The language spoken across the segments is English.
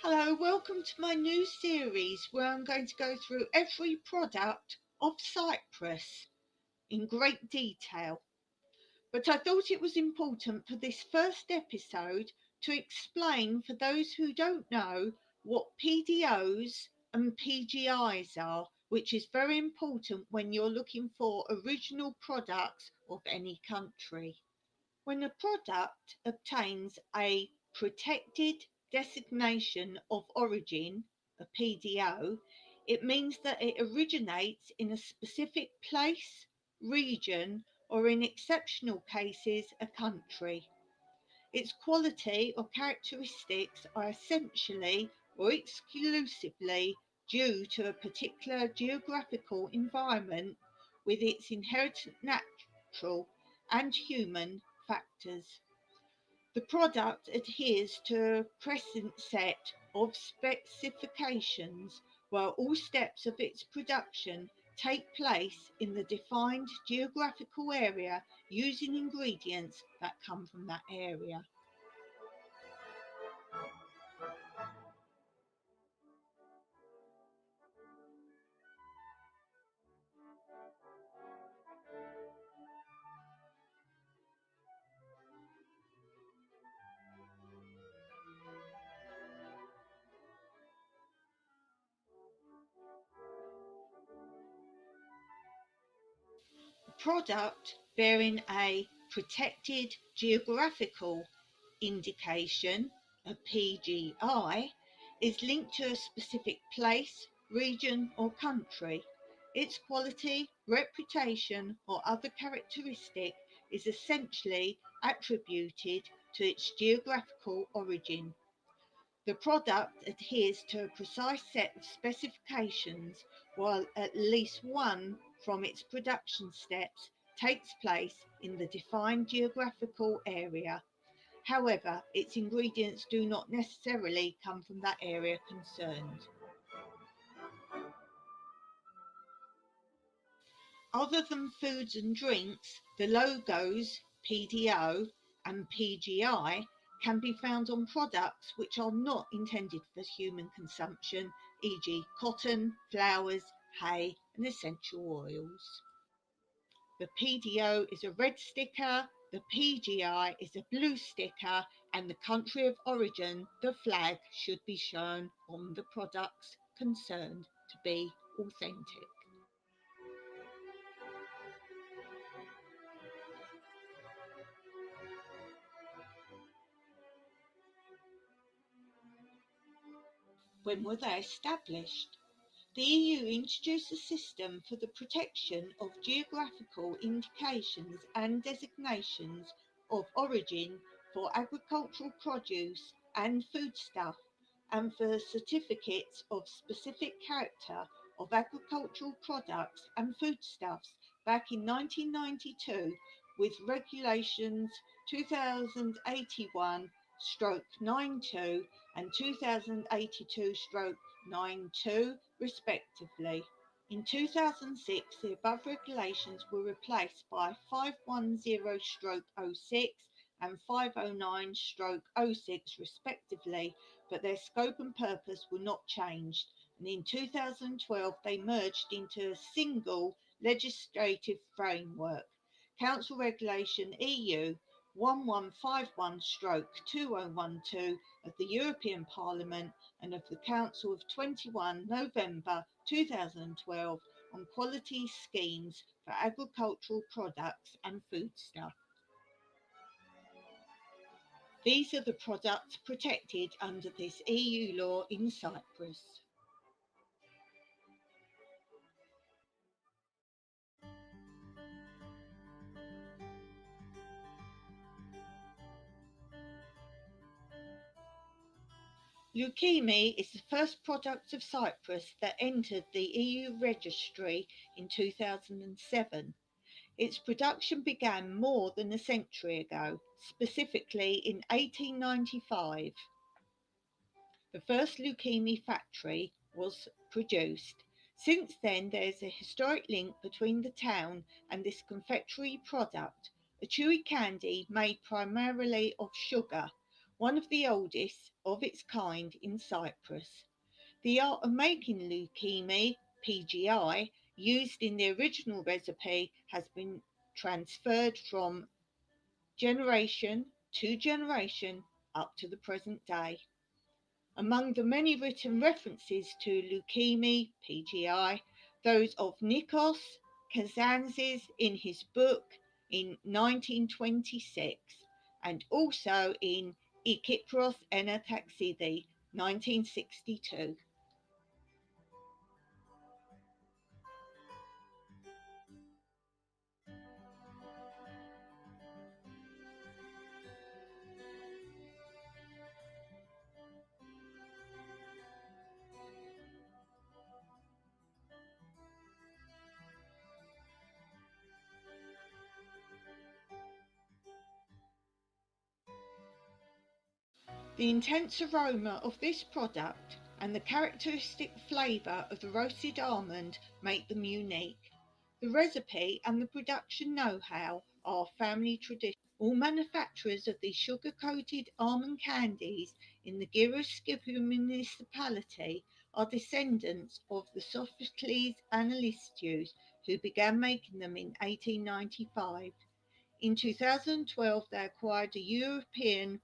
Hello, welcome to my new series where I'm going to go through every product of Cyprus in great detail. But I thought it was important for this first episode to explain for those who don't know what PDOs and PGIs are, which is very important when you're looking for original products of any country. When a product obtains a protected designation of origin, a PDO, it means that it originates in a specific place, region, or in exceptional cases, a country. Its quality or characteristics are essentially or exclusively due to a particular geographical environment with its inherent natural and human factors. The product adheres to a present set of specifications where all steps of its production take place in the defined geographical area using ingredients that come from that area. A product bearing a protected geographical indication, a PGI, is linked to a specific place, region, or country. Its quality, reputation, or other characteristic is essentially attributed to its geographical origin. The product adheres to a precise set of specifications while at least one from its production steps takes place in the defined geographical area. However, its ingredients do not necessarily come from that area concerned. Other than foods and drinks, the logos PDO and PGI can be found on products which are not intended for human consumption, e.g., cotton, flowers, hay, and essential oils. The PDO is a red sticker, the PGI is a blue sticker, and the country of origin, the flag, should be shown on the products concerned to be authentic. When were they established? The EU introduced a system for the protection of geographical indications and designations of origin for agricultural produce and foodstuff, and for certificates of specific character of agricultural products and foodstuffs back in 1992 with regulations 2081 stroke 92 and 2082 stroke 92 respectively. In 2006, the above regulations were replaced by 510 stroke '06 and 509 stroke '06 respectively, but their scope and purpose were not changed, and in 2012 they merged into a single legislative framework. Council Regulation EU 1151 stroke 2012 of the European Parliament and of the Council of 21 November 2012 on quality schemes for agricultural products and foodstuff. These are the products protected under this EU law in Cyprus. Leukemia is the first product of Cyprus that entered the EU registry in 2007. Its production began more than a century ago, specifically in 1895. The first leukemia factory was produced. Since then, there is a historic link between the town and this confectionery product, a chewy candy made primarily of sugar. one of the oldest of its kind in Cyprus. The art of making leukemia (PGI) used in the original recipe has been transferred from generation to generation up to the present day. Among the many written references to leukemia (PGI), those of Nikos Kazantzis in his book in 1926, and also in I Kypros Ena Taxidi 1962. The intense aroma of this product and the characteristic flavour of the roasted almond make them unique. The recipe and the production know-how are family tradition. All manufacturers of the sugar-coated almond candies in the Gyros-Skipou municipality are descendants of the Sophocles Analistos, who began making them in 1895. In 2012, they acquired a European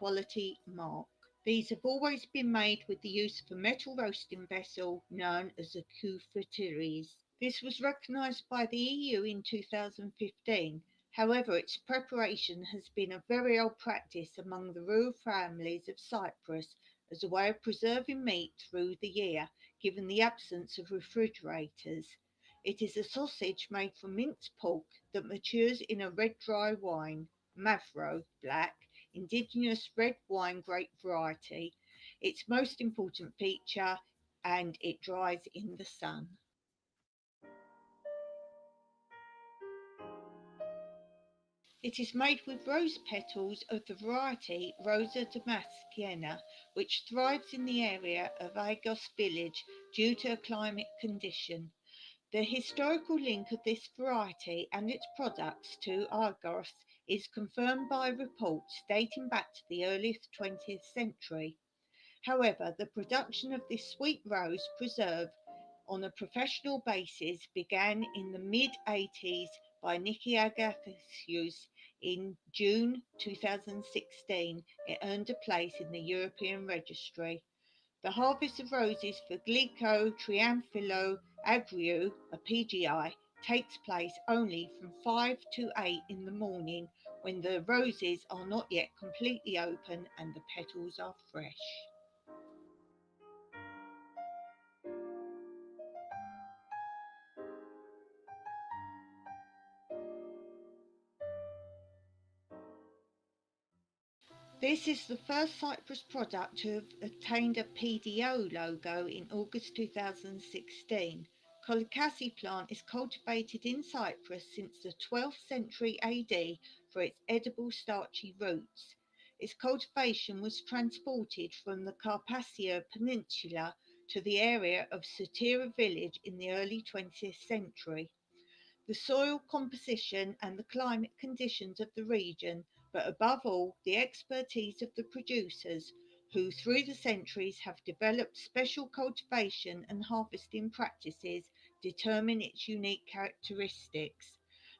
quality mark. These have always been made with the use of a metal roasting vessel known as a couverture. This was recognised by the EU in 2015. However, its preparation has been a very old practice among the rural families of Cyprus as a way of preserving meat through the year, given the absence of refrigerators. It is a sausage made from minced pork that matures in a red dry wine, Mavro black, indigenous red wine grape variety. Its most important feature, and it dries in the sun. It is made with rose petals of the variety Rosa damascena, which thrives in the area of Agos village due to a climate condition. The historical link of this variety and its products to Argos is confirmed by reports dating back to the early 20th century. However, the production of this sweet rose preserve on a professional basis began in the mid-80s by Niki Agathisius. In June 2016, it earned a place in the European Registry. The harvest of roses for Glico Triamphilo agriu, a PGI, takes place only from 5 to 8 in the morning, when the roses are not yet completely open and the petals are fresh. This is the first Cyprus product to have obtained a PDO logo in August 2016. Kolakasi plant is cultivated in Cyprus since the 12th century AD for its edible starchy roots. Its cultivation was transported from the Carpathian Peninsula to the area of Sotira village in the early 20th century. The soil composition and the climate conditions of the region, but above all, the expertise of the producers, who through the centuries have developed special cultivation and harvesting practices, determine its unique characteristics.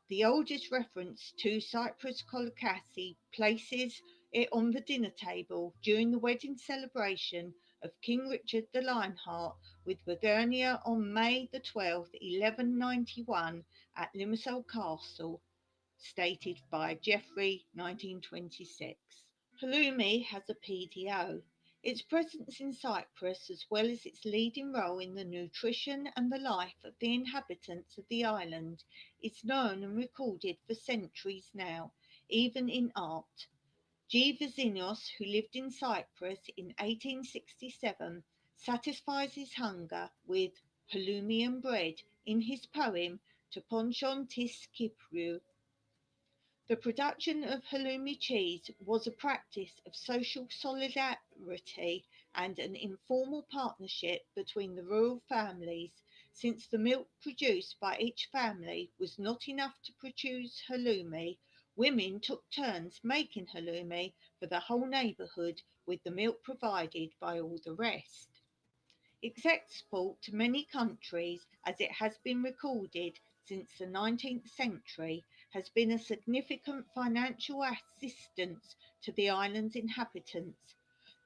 The oldest reference to Cyprus Kolakasi places it on the dinner table during the wedding celebration of King Richard the Lionheart with Burgundia on May 12, 1191 at Limassol Castle, stated by Geoffrey 1926. Halloumi has a PDO. Its presence in Cyprus, as well as its leading role in the nutrition and the life of the inhabitants of the island, is known and recorded for centuries now, even in art. G. Vizinios, who lived in Cyprus in 1867, satisfies his hunger with halloumi and bread in his poem To Ponchon tis Kypriou. The production of halloumi cheese was a practice of social solidarity and an informal partnership between the rural families, since the milk produced by each family was not enough to produce halloumi. Women took turns making halloumi for the whole neighbourhood, with the milk provided by all the rest. Its export to many countries, as it has been recorded since the 19th century, has been a significant financial assistance to the island's inhabitants.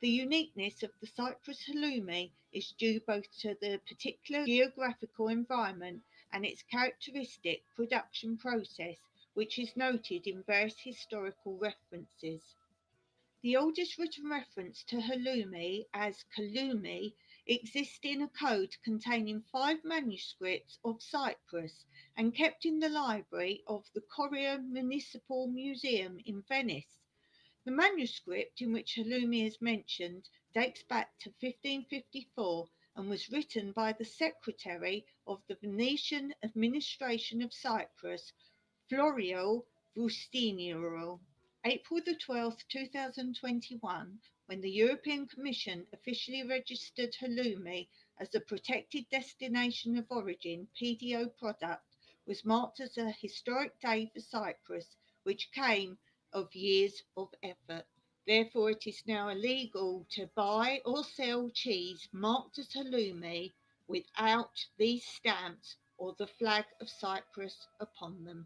The uniqueness of the Cyprus halloumi is due both to the particular geographical environment and its characteristic production process, which is noted in various historical references. The oldest written reference to halloumi as kalumi exists in a code containing 5 manuscripts of Cyprus and kept in the library of the Corio Municipal Museum in Venice. The manuscript in which halloumi is mentioned dates back to 1554 and was written by the secretary of the Venetian administration of Cyprus, Florio Vostiniero. April the 12th, 2021, when the European Commission officially registered halloumi as a protected destination of origin (PDO) product, was marked as a historic day for Cyprus, which came of years of effort. Therefore, it is now illegal to buy or sell cheese marked as halloumi without these stamps or the flag of Cyprus upon them.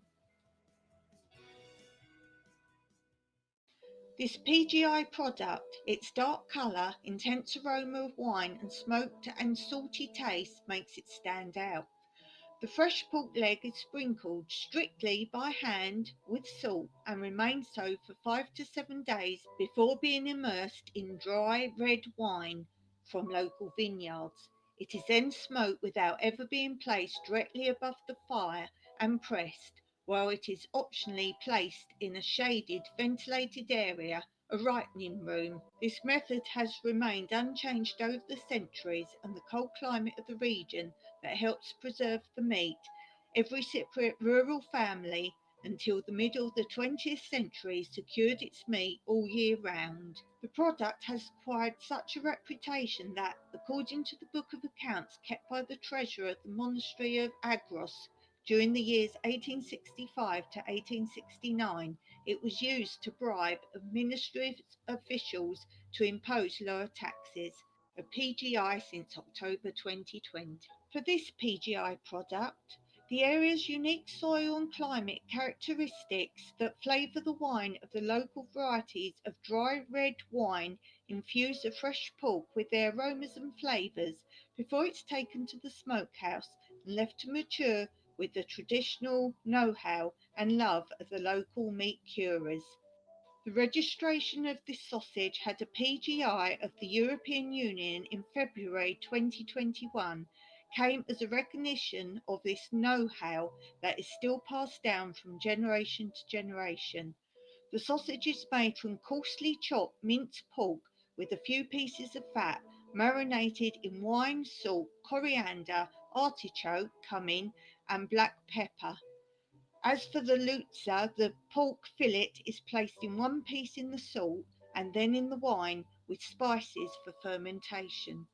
This PGI product, its dark colour, intense aroma of wine and smoked and salty taste makes it stand out. The fresh pork leg is sprinkled strictly by hand with salt and remains so for 5 to 7 days before being immersed in dry red wine from local vineyards. It is then smoked without ever being placed directly above the fire and pressed, while it is optionally placed in a shaded, ventilated area, a ripening room. This method has remained unchanged over the centuries, and the cold climate of the region that helps preserve the meat. Every Cypriot rural family until the middle of the 20th century secured its meat all year round. The product has acquired such a reputation that, according to the Book of Accounts kept by the treasurer of the monastery of Agros, during the years 1865 to 1869, it was used to bribe administrative officials to impose lower taxes. A PGI since October 2020. For this PGI product, the area's unique soil and climate characteristics that flavour the wine of the local varieties of dry red wine infuse the fresh pork with their aromas and flavours before it's taken to the smokehouse and left to mature with the traditional know-how and love of the local meat curers. The registration of this sausage had a PGI of the European Union in February 2021 came as a recognition of this know-how that is still passed down from generation to generation. The sausage is made from coarsely chopped minced pork with a few pieces of fat, marinated in wine, salt, coriander, artichoke, cumin, and black pepper. As for the lutza, the pork fillet is placed in one piece in the salt and then in the wine with spices for fermentation.